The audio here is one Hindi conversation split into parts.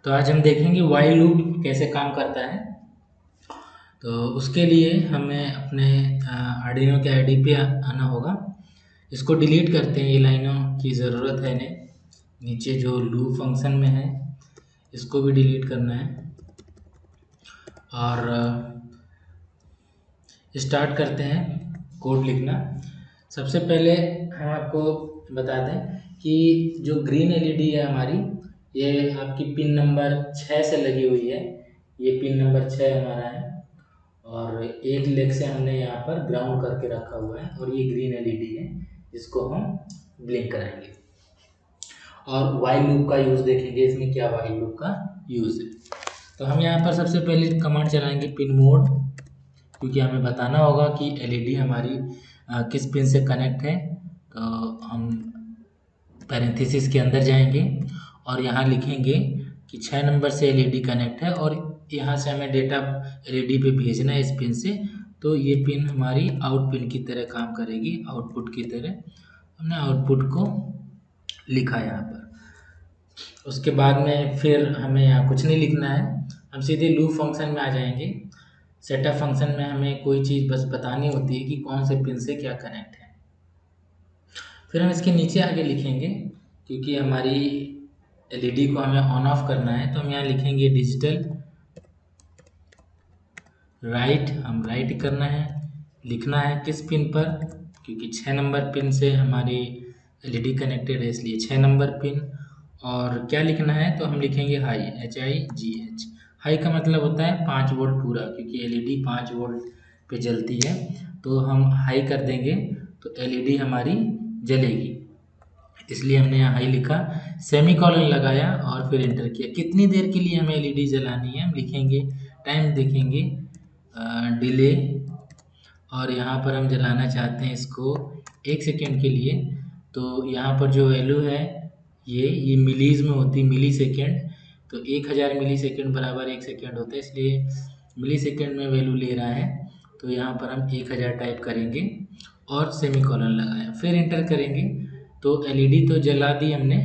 तो आज हम देखेंगे व्हाइल लूप कैसे काम करता है। तो उसके लिए हमें अपने आर्डिनो के आईडी पे आना होगा। इसको डिलीट करते हैं, ये लाइनों की ज़रूरत है नहीं। नीचे जो लूप फंक्शन में है इसको भी डिलीट करना है और स्टार्ट करते हैं कोड लिखना। सबसे पहले हम आपको बता दें कि जो ग्रीन एलईडी है हमारी, ये आपकी पिन नंबर 6 से लगी हुई है। ये पिन नंबर 6 हमारा है और एक लेग से हमने यहाँ पर ग्राउंड करके रखा हुआ है और ये ग्रीन एलईडी है जिसको हम ब्लिंक कराएंगे। और वाइल लूप का यूज़ देखेंगे, इसमें क्या वाइल लूप का यूज़ है। तो हम यहाँ पर सबसे पहले कमांड चलाएंगे पिन मोड, क्योंकि हमें बताना होगा कि एलईडी हमारी किस पिन से कनेक्ट है। तो हम पैरेंथेसिस के अंदर जाएंगे और यहाँ लिखेंगे कि 6 नंबर से एलईडी कनेक्ट है और यहाँ से हमें डेटा एलईडी पे भेजना है इस पिन से। तो ये पिन हमारी आउट पिन की तरह काम करेगी, आउटपुट की तरह। हमने आउटपुट को लिखा यहाँ पर। उसके बाद में फिर हमें यहाँ कुछ नहीं लिखना है, हम सीधे लूप फंक्शन में आ जाएंगे। सेटअप फंक्शन में हमें कोई चीज़ बस बतानी होती है कि कौन से पिन से क्या कनेक्ट है। फिर हम इसके नीचे आगे लिखेंगे, क्योंकि हमारी एलईडी को हमें ऑन ऑफ करना है, तो हम यहाँ लिखेंगे डिजिटल राइट। हम राइट करना है, लिखना है किस पिन पर, क्योंकि 6 नंबर पिन से हमारी एलईडी कनेक्टेड है, इसलिए 6 नंबर पिन। और क्या लिखना है, तो हम लिखेंगे हाई, HIGH। हाई का मतलब होता है 5 वोल्ट पूरा, क्योंकि एलईडी 5 वोल्ट पे जलती है। तो हम हाई कर देंगे तो एलईडी हमारी जलेगी, इसलिए हमने यहाँ हाई लिखा, सेमीकोलन लगाया और फिर एंटर किया। कितनी देर के लिए हमें एलईडी जलानी है, हम लिखेंगे टाइम, देखेंगे डिले, और यहाँ पर हम जलाना चाहते हैं इसको 1 सेकेंड के लिए। तो यहाँ पर जो वैल्यू है ये मिलीज में होती, मिली सेकेंड। तो 1000 मिली सेकेंड बराबर 1 सेकेंड होता है, इसलिए मिली सेकेंड में वैल्यू ले रहा है। तो यहाँ पर हम 1000 टाइप करेंगे और सेमीकोलन लगाया, फिर एंटर करेंगे। तो एलईडी तो जला दी हमने,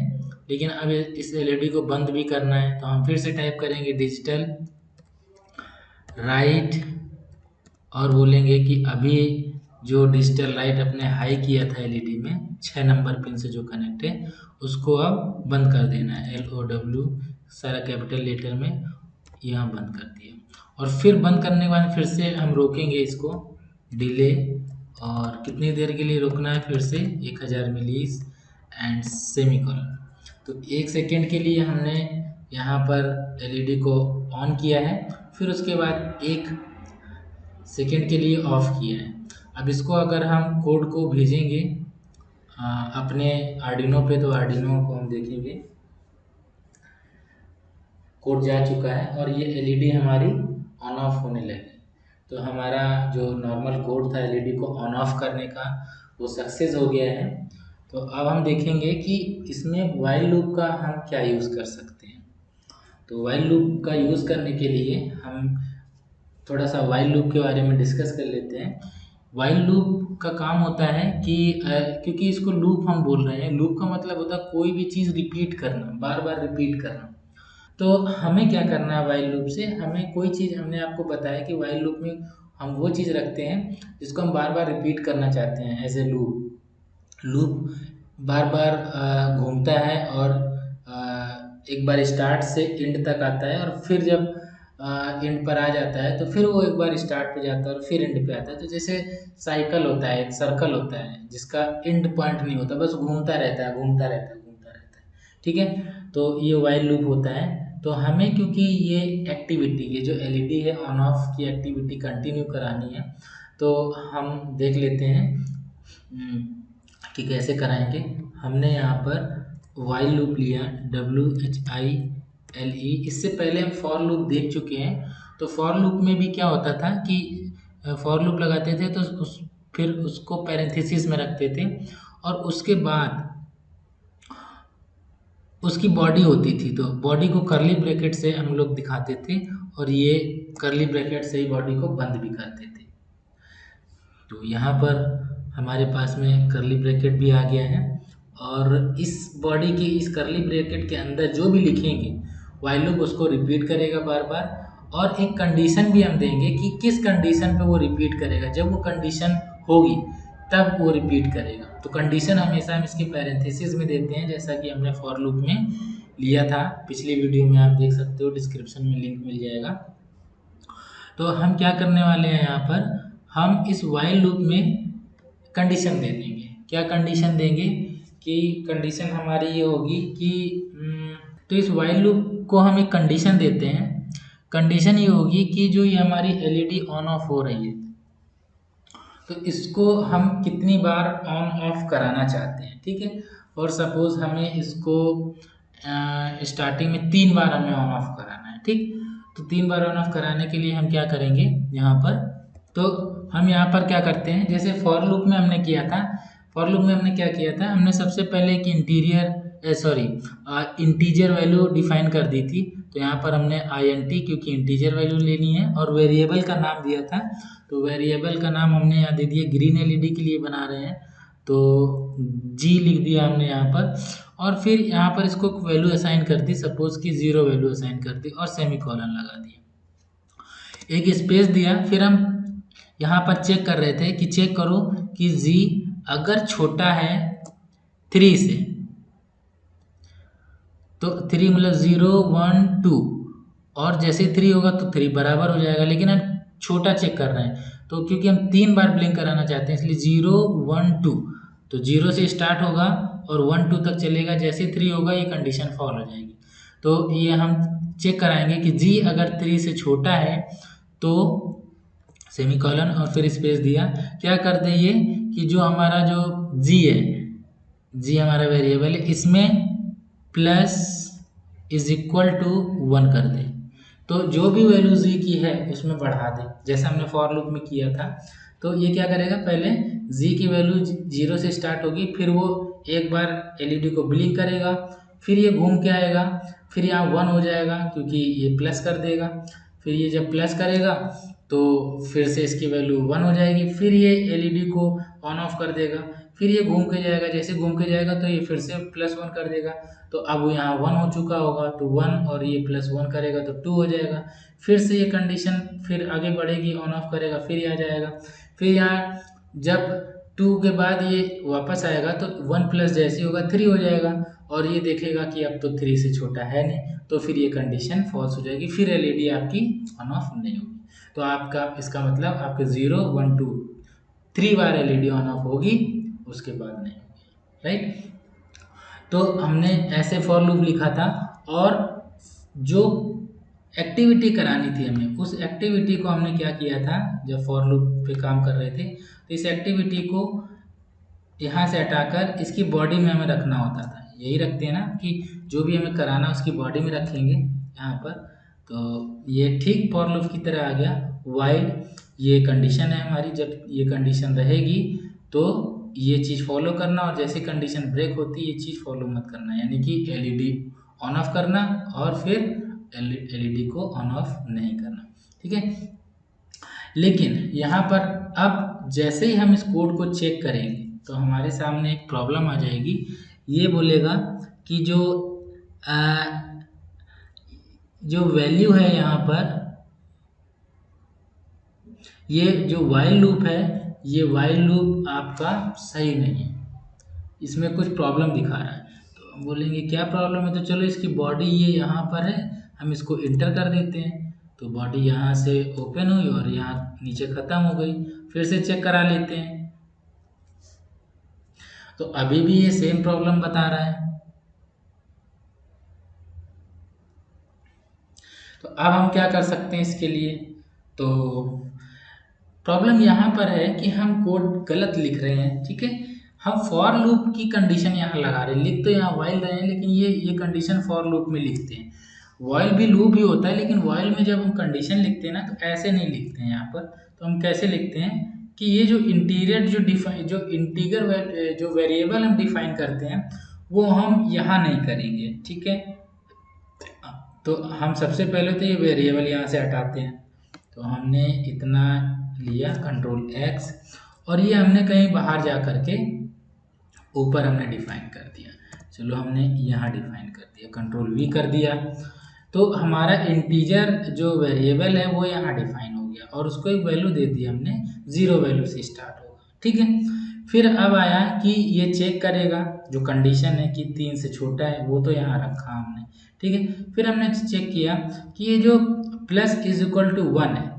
लेकिन अब इस एलईडी को बंद भी करना है। तो हम फिर से टाइप करेंगे डिजिटल राइट और बोलेंगे कि अभी जो डिजिटल राइट अपने हाई किया था एलईडी में 6 नंबर पिन से जो कनेक्ट है, उसको अब बंद कर देना है। LOW सारा कैपिटल लेटर में यहाँ बंद कर दिया। और फिर बंद करने के बाद फिर से हम रोकेंगे इसको, डिले, और कितनी देर के लिए रोकना है, फिर से 1000 मिलीज एंड सेमीकोलन। तो 1 सेकेंड के लिए हमने यहाँ पर एलईडी को ऑन किया है, फिर उसके बाद 1 सेकेंड के लिए ऑफ किया है। अब इसको अगर हम कोड को भेजेंगे अपने आर्डिनो पे, तो आर्डिनो को हम देखेंगे कोड जा चुका है और ये एलईडी हमारी ऑन ऑफ होने लगी। तो हमारा जो नॉर्मल कोड था एलईडी को ऑन ऑफ करने का, वो सक्सेस हो गया है। तो अब हम देखेंगे कि इसमें व्हाइल लूप का हम क्या यूज़ कर सकते हैं। तो व्हाइल लूप का यूज़ करने के लिए हम थोड़ा सा व्हाइल लूप के बारे में डिस्कस कर लेते हैं। व्हाइल लूप का काम होता है कि क्योंकि इसको लूप हम बोल रहे हैं, लूप का मतलब होता है कोई भी चीज़ रिपीट करना, बार बार रिपीट करना। तो हमें क्या करना है व्हाइल लूप से, हमें कोई चीज़, हमने आपको बताया कि व्हाइल लूप में हम वो चीज़ रखते हैं जिसको हम बार बार रिपीट करना चाहते हैं। एज ए लूप बार बार घूमता है और एक बार स्टार्ट से एंड तक आता है, और फिर जब एंड पर आ जाता है तो फिर वो एक बार स्टार्ट पे जाता है और फिर एंड पे आता है। तो जैसे साइकिल होता है, एक सर्कल होता है जिसका एंड पॉइंट नहीं होता, बस घूमता रहता है, घूमता रहता है, घूमता रहता है। ठीक है, तो ये व्हाइल लूप होता है। तो हमें क्योंकि ये एक्टिविटी, ये जो एलईडी है ऑन ऑफ की एक्टिविटी कंटिन्यू करानी है, तो हम देख लेते हैं कि कैसे कराएंगे। हमने यहाँ पर व्हाइल लूप लिया, WHILE। इससे पहले हम फॉर लूप देख चुके हैं। तो फॉर लूप में भी क्या होता था कि फॉर लूप लगाते थे तो फिर उसको पैरेंथेसिस में रखते थे, और उसके बाद उसकी बॉडी होती थी, तो बॉडी को कर्ली ब्रैकेट से हम लोग दिखाते थे, और ये कर्ली ब्रैकेट से ही बॉडी को बंद भी करते थे। तो यहाँ पर हमारे पास में कर्ली ब्रैकेट भी आ गया है, और इस बॉडी के, इस कर्ली ब्रैकेट के अंदर जो भी लिखेंगे वाइल लूप उसको रिपीट करेगा बार बार, और एक कंडीशन भी हम देंगे कि किस कंडीशन पे वो रिपीट करेगा। जब वो कंडीशन होगी तब वो रिपीट करेगा। तो कंडीशन हमेशा हम इसके पैरेंथेसिस में देते हैं, जैसा कि हमने फॉर लूप में लिया था। पिछली वीडियो में आप देख सकते हो, डिस्क्रिप्शन में लिंक मिल जाएगा। तो हम क्या करने वाले हैं यहाँ पर, हम इस वाइल लूप में कंडीशन दे देंगे। क्या कंडीशन देंगे कि कंडीशन हमारी ये होगी कि तो इस वाइल लूप को हम एक कंडीशन देते हैं। कंडीशन ये होगी कि जो ये हमारी एलईडी ऑन ऑफ हो रही है, तो इसको हम कितनी बार ऑन ऑफ कराना चाहते हैं, ठीक है। और सपोज हमें इसको स्टार्टिंग में 3 बार हमें ऑन ऑफ कराना है, ठीक। तो 3 बार ऑन ऑफ कराने के लिए हम क्या करेंगे यहाँ पर, तो हम यहाँ पर क्या करते हैं, जैसे फॉर लूप में हमने किया था। फॉर लूप में हमने क्या किया था, हमने सबसे पहले एक इंटीजर वैल्यू डिफाइन कर दी थी। तो यहाँ पर हमने int, क्योंकि इंटीजर वैल्यू लेनी है, और वेरिएबल का नाम दिया था। तो वेरिएबल का नाम हमने यहाँ दे दिया, ग्रीन एलईडी के लिए बना रहे हैं तो जी लिख दिया हमने यहाँ पर। और फिर यहाँ पर इसको वैल्यू असाइन कर दी, सपोज कि 0 वैल्यू असाइन कर दी और सेमीकोलन लगा दिया, एक स्पेस दिया। फिर हम यहाँ पर चेक कर रहे थे कि चेक करो कि जी अगर छोटा है 3 से, तो 3 मतलब 0 1 2, और जैसे 3 होगा तो 3 बराबर हो जाएगा। लेकिन हम छोटा चेक कर रहे हैं, तो क्योंकि हम 3 बार ब्लिंक कराना चाहते हैं, इसलिए 0 1 2, तो 0 से स्टार्ट होगा और 1 2 तक चलेगा। जैसे 3 होगा ये कंडीशन फॉल हो जाएगी। तो ये हम चेक कराएंगे कि जी अगर 3 से छोटा है तो सेमीकोलन और फिर स्पेस दिया। क्या कर दे ये कि जो हमारा जो जी है, जी हमारा वेरिएबल है, इसमें प्लस इज इक्वल टू 1 कर दे। तो जो भी वैल्यू जी की है उसमें बढ़ा दे, जैसा हमने फॉर लूप में किया था। तो ये क्या करेगा, पहले जी की वैल्यू 0 से स्टार्ट होगी, फिर वो एक बार एलईडी को ब्लिंक करेगा, फिर ये घूम के आएगा, फिर यहाँ 1 हो जाएगा क्योंकि ये प्लस कर देगा। फिर ये जब प्लस करेगा तो फिर से इसकी वैल्यू 1 हो जाएगी, फिर ये एलईडी को ऑन ऑफ कर देगा, फिर ये घूम के जाएगा। जैसे घूम के जाएगा तो ये फिर से +1 कर देगा। तो अब यहाँ 1 हो चुका होगा, तो 1 और ये +1 करेगा तो 2 हो जाएगा। फिर से ये कंडीशन फिर आगे बढ़ेगी, ऑन ऑफ करेगा, फिर ये आ जाएगा। फिर यहाँ जब 2 के बाद ये वापस आएगा तो 1 प्लस जैसे होगा 3 हो जाएगा, और ये देखेगा कि अब तो 3 से छोटा है नहीं, तो फिर ये कंडीशन फॉल्स हो जाएगी, फिर एलईडी आपकी ऑन ऑफ नहीं होगी। तो आपका इसका मतलब आपके 0 1 2 3 बार एलईडी ऑन ऑफ होगी, उसके बाद नहीं होगी, राइट। तो हमने ऐसे फॉर लूप लिखा था, और जो एक्टिविटी करानी थी हमें, उस एक्टिविटी को हमने क्या किया था, जब फॉर लूप पे काम कर रहे थे तो इस एक्टिविटी को यहाँ से हटाकर इसकी बॉडी में हमें रखना होता था। यही रखते हैं ना कि जो भी हमें कराना उसकी बॉडी में रखेंगे यहाँ पर। तो ये ठीक फॉर लूप की तरह आ गया। वाइल ये कंडीशन है हमारी, जब ये कंडीशन रहेगी तो ये चीज़ फॉलो करना, और जैसे कंडीशन ब्रेक होती है ये चीज़ फॉलो मत करना, यानी कि एलईडी ऑन ऑफ करना और फिर एलईडी को ऑन ऑफ नहीं करना, ठीक है। लेकिन यहाँ पर अब जैसे ही हम इस कोड को चेक करेंगे तो हमारे सामने एक प्रॉब्लम आ जाएगी। ये बोलेगा कि जो वैल्यू है यहाँ पर, ये जो वाइल लूप है, ये वाइल लूप आपका सही नहीं है, इसमें कुछ प्रॉब्लम दिखा रहा है। तो हम बोलेंगे क्या प्रॉब्लम है, तो चलो इसकी बॉडी ये यहाँ पर है, हम इसको इंटर कर देते हैं। तो बॉडी यहाँ से ओपन हुई और यहाँ नीचे ख़त्म हो गई। फिर से चेक करा लेते हैं, तो अभी भी ये सेम प्रॉब्लम बता रहा है। तो अब हम क्या कर सकते हैं इसके लिए, तो प्रॉब्लम यहाँ पर है कि हम कोड गलत लिख रहे हैं, ठीक है। हम फॉर लूप की कंडीशन यहाँ लगा रहे हैं, लिख तो यहाँ वाइल रहे हैं, लेकिन ये कंडीशन फॉर लूप में लिखते हैं। वाइल भी लूप ही होता है, लेकिन वाइल में जब हम कंडीशन लिखते हैं ना तो ऐसे नहीं लिखते हैं यहाँ पर। तो हम कैसे लिखते हैं कि ये जो इंटीरियर जो इंटीगर जो वेरिएबल हम डिफाइन करते हैं वो हम यहाँ नहीं करेंगे, ठीक है। तो हम सबसे पहले तो ये वेरिएबल यहाँ से हटाते हैं। तो हमने इतना लिया Ctrl+X, और ये हमने कहीं बाहर जा करके ऊपर हमने डिफाइन कर दिया। चलो हमने यहाँ डिफाइन कर दिया, Ctrl+V कर दिया। तो हमारा इंटीजर जो वेरिएबल है वो यहाँ डिफाइन हो गया और उसको एक वैल्यू दे दी हमने, 0 वैल्यू से स्टार्ट होगा, ठीक है। फिर अब आया कि ये चेक करेगा जो कंडीशन है कि 3 से छोटा है, वो तो यहाँ रखा हमने, ठीक है। फिर हमने चेक किया कि ये जो प्लस इज इक्वल टू 1 है,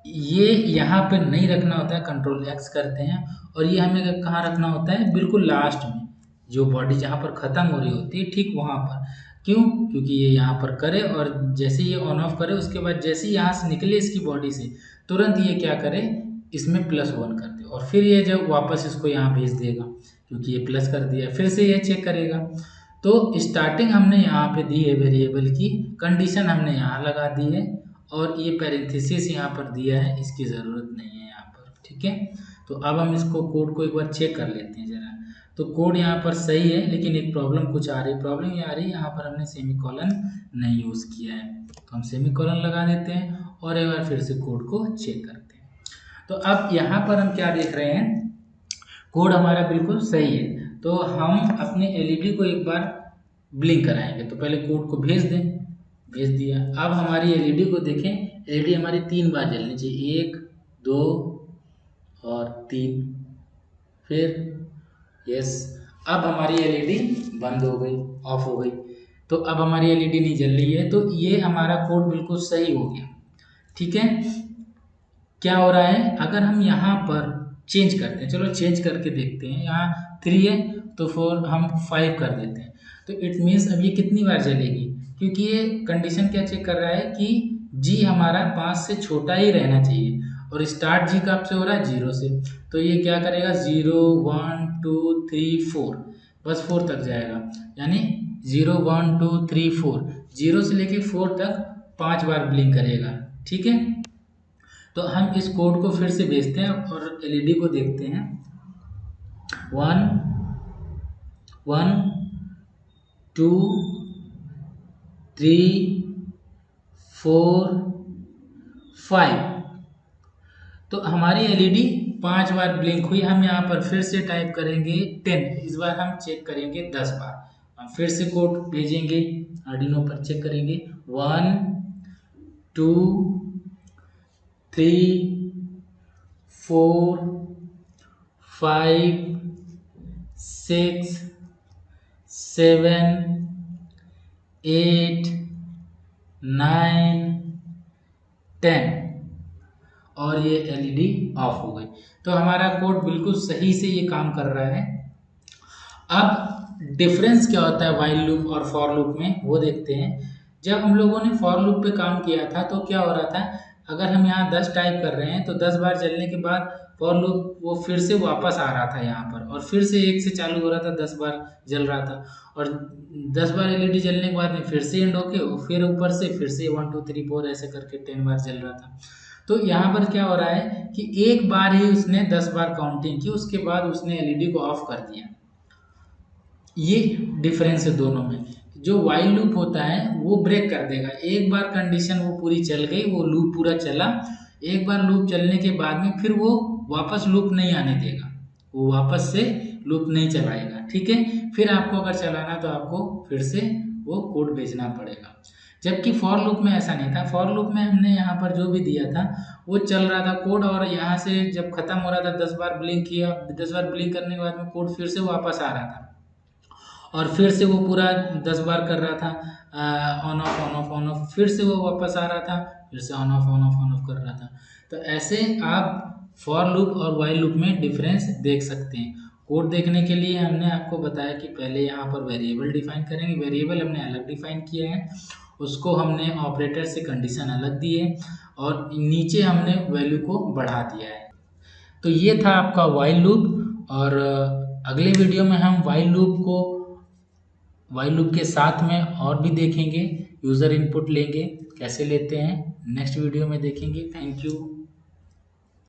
ये यहाँ पे नहीं रखना होता है, कंट्रोल एक्स करते हैं, और ये हमें कहाँ रखना होता है, बिल्कुल लास्ट में, जो बॉडी जहाँ पर ख़त्म हो रही होती है ठीक वहाँ पर। क्यों? क्योंकि ये यहाँ पर करे और जैसे ये ऑन ऑफ करे उसके बाद जैसे ही यहाँ से निकले इसकी बॉडी से, तुरंत ये क्या करे, इसमें +1 कर दे, और फिर ये जब वापस इसको यहाँ भेज देगा क्योंकि ये प्लस कर दिया, फिर से ये चेक करेगा। तो स्टार्टिंग हमने यहाँ पे दी है वेरिएबल की, कंडीशन हमने यहाँ लगा दी है, और ये पैरेंथेसिस यहाँ पर दिया है, इसकी ज़रूरत नहीं है यहाँ पर, ठीक है। तो अब हम इसको कोड को एक बार चेक कर लेते हैं ज़रा। तो कोड यहाँ पर सही है, लेकिन एक प्रॉब्लम कुछ आ रही, प्रॉब्लम ये आ रही है यहाँ पर हमने सेमीकोलन नहीं यूज़ किया है, तो हम सेमीकोलन लगा देते हैं और एक बार फिर से कोड को चेक करते हैं। तो अब यहाँ पर हम क्या देख रहे हैं, कोड हमारा बिल्कुल सही है। तो हम अपने एलईडी को एक बार ब्लिंक कराएंगे, तो पहले कोड को भेज दें, भेज दिया। अब हमारी एलईडी को देखें, एलईडी हमारी 3 बार जलनी चाहिए, 1 2 और 3, फिर यस। अब हमारी एलईडी बंद हो गई, ऑफ हो गई, तो अब हमारी एलईडी नहीं जल रही है, तो ये हमारा कोड बिल्कुल सही हो गया, ठीक है। क्या हो रहा है, अगर हम यहाँ पर चेंज करते हैं, चलो चेंज करके देखते हैं, यहाँ 3 है तो 4 हम 5 कर देते हैं, तो इट मीन्स अब ये कितनी बार जलेगी, क्योंकि ये कंडीशन क्या चेक कर रहा है कि जी हमारा 5 से छोटा ही रहना चाहिए, और स्टार्ट जी कब से हो रहा है, 0 से, तो ये क्या करेगा, 0 1 2 3 4, बस 4 तक जाएगा, यानी 0 1 2 3 4, 0 से लेके 4 तक 5 बार ब्लिंक करेगा, ठीक है। तो हम इस कोड को फिर से भेजते हैं और एलईडी को देखते हैं, 1 1 2 3 4 5, तो हमारी एलईडी 5 बार ब्लिंक हुई। हम यहाँ पर फिर से टाइप करेंगे 10, इस बार हम चेक करेंगे 10 बार, हम फिर से कोड भेजेंगे, आर्डिनो पर चेक करेंगे, 1 2 3 4 5 6 7 8 9 10, और ये एलईडी ऑफ हो गई। तो हमारा कोड बिल्कुल सही से ये काम कर रहा है। अब डिफरेंस क्या होता है वाइल लूप और फॉर लूप में, वो देखते हैं। जब हम लोगों ने फॉर लूप पे काम किया था तो क्या हो रहा था, अगर हम यहाँ 10 टाइप कर रहे हैं तो 10 बार चलने के बाद फॉर लूप वो फिर से वापस आ रहा था यहाँ पर, और फिर से 1 से चालू हो रहा था, 10 बार जल रहा था, और 10 बार एलईडी जलने के बाद में फिर से एंड होके फिर ऊपर से फिर से 1 2 3 4 ऐसे करके 10 बार जल रहा था। तो यहाँ पर क्या हो रहा है कि एक बार ही उसने 10 बार काउंटिंग की, उसके बाद उसने एलईडी को ऑफ कर दिया। ये डिफरेंस है दोनों में। जो वाइल लूप होता है वो ब्रेक कर देगा, एक बार कंडीशन वो पूरी चल गई, वो लूप पूरा चला, एक बार लूप चलने के बाद में फिर वो वापस लूप नहीं आने देगा, वो वापस से लूप नहीं चलाएगा, ठीक है। फिर आपको अगर चलाना तो आपको फिर से वो कोड भेजना पड़ेगा। जबकि फॉर लूप में ऐसा नहीं था, फॉर लूप में हमने यहाँ पर जो भी दिया था वो चल रहा था कोड, और यहाँ से जब खत्म हो रहा था 10 बार ब्लिंक किया, 10 बार ब्लिंक करने के बाद में कोड फिर से वापस आ रहा था, और फिर से वो पूरा 10 बार कर रहा था, on off on off on off, फिर से वो वापस आ रहा था, फिर से on off on off on off कर रहा था। तो ऐसे आप फॉर लूप और वाइल लूप में डिफरेंस देख सकते हैं। कोड देखने के लिए हमने आपको बताया कि पहले यहाँ पर वेरिएबल डिफाइन करेंगे, वेरिएबल हमने अलग डिफाइन किया है, उसको हमने ऑपरेटर से कंडीशन अलग दी है, और नीचे हमने वैल्यू को बढ़ा दिया है। तो ये था आपका वाइल लूप, और अगले वीडियो में हम वाइल लूप के साथ में और भी देखेंगे, यूज़र इनपुट लेंगे कैसे लेते हैं, नेक्स्ट वीडियो में देखेंगे। Thank you.